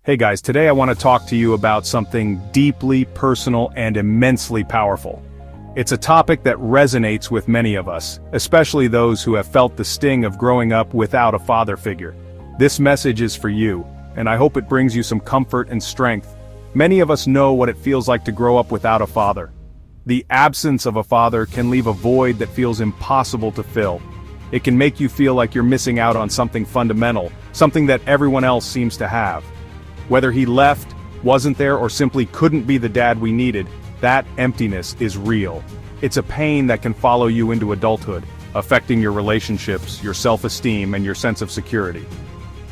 Hey guys, today I want to talk to you about something deeply personal and immensely powerful. It's a topic that resonates with many of us, especially those who have felt the sting of growing up without a father figure. This message is for you, and I hope it brings you some comfort and strength. Many of us know what it feels like to grow up without a father. The absence of a father can leave a void that feels impossible to fill. It can make you feel like you're missing out on something fundamental, something that everyone else seems to have. Whether he left, wasn't there, or simply couldn't be the dad we needed, that emptiness is real. It's a pain that can follow you into adulthood, affecting your relationships, your self-esteem, and your sense of security.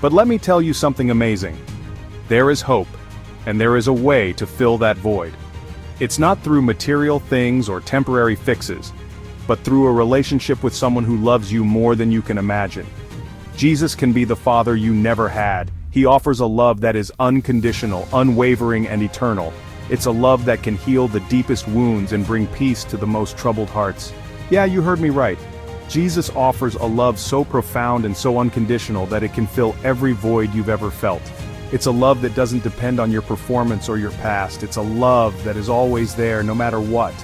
But let me tell you something amazing. There is hope, and there is a way to fill that void. It's not through material things or temporary fixes, but through a relationship with someone who loves you more than you can imagine. Jesus can be the father you never had. He offers a love that is unconditional, unwavering, and eternal. It's a love that can heal the deepest wounds and bring peace to the most troubled hearts. Yeah, you heard me right. Jesus offers a love so profound and so unconditional that it can fill every void you've ever felt. It's a love that doesn't depend on your performance or your past. It's a love that is always there, no matter what.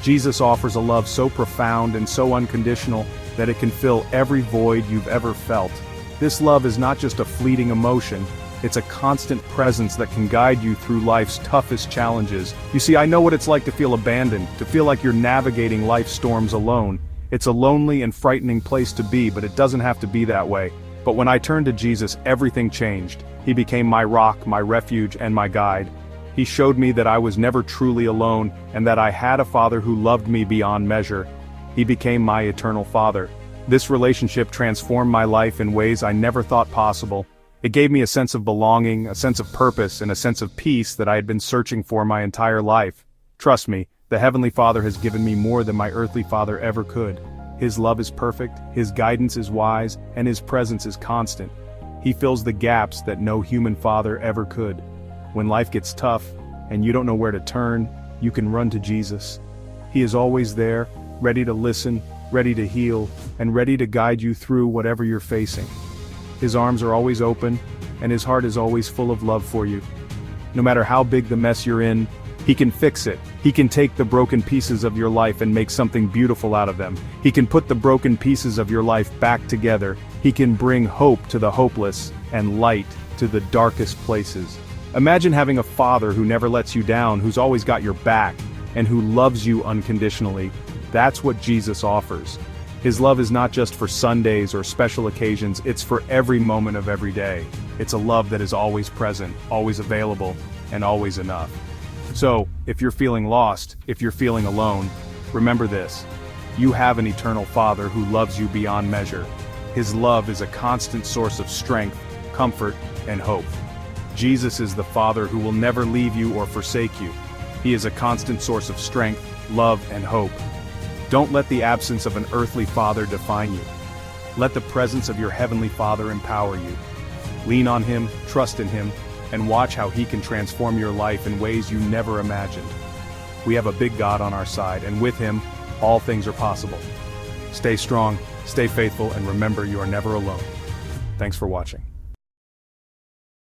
Jesus offers a love so profound and so unconditional that it can fill every void you've ever felt. This love is not just a fleeting emotion, it's a constant presence that can guide you through life's toughest challenges. You see, I know what it's like to feel abandoned, to feel like you're navigating life's storms alone. It's a lonely and frightening place to be, but it doesn't have to be that way. But when I turned to Jesus, everything changed. He became my rock, my refuge, and my guide. He showed me that I was never truly alone, and that I had a father who loved me beyond measure. He became my eternal father. This relationship transformed my life in ways I never thought possible. It gave me a sense of belonging, a sense of purpose, and a sense of peace that I had been searching for my entire life. Trust me, the Heavenly Father has given me more than my earthly father ever could. His love is perfect, His guidance is wise, and His presence is constant. He fills the gaps that no human father ever could. When life gets tough, and you don't know where to turn, you can run to Jesus. He is always there, ready to listen, ready to heal, and ready to guide you through whatever you're facing. His arms are always open, and His heart is always full of love for you. No matter how big the mess you're in, He can fix it. He can take the broken pieces of your life and make something beautiful out of them. He can put the broken pieces of your life back together. He can bring hope to the hopeless and light to the darkest places. Imagine having a father who never lets you down, who's always got your back, and who loves you unconditionally. That's what Jesus offers. His love is not just for Sundays or special occasions, it's for every moment of every day. It's a love that is always present, always available, and always enough. So, if you're feeling lost, if you're feeling alone, remember this. You have an eternal Father who loves you beyond measure. His love is a constant source of strength, comfort, and hope. Jesus is the Father who will never leave you or forsake you. He is a constant source of strength, love, and hope. Don't let the absence of an earthly father define you. Let the presence of your heavenly Father empower you. Lean on Him, trust in Him, and watch how He can transform your life in ways you never imagined. We have a big God on our side, and with Him, all things are possible. Stay strong, stay faithful, and remember you are never alone. Thanks for watching.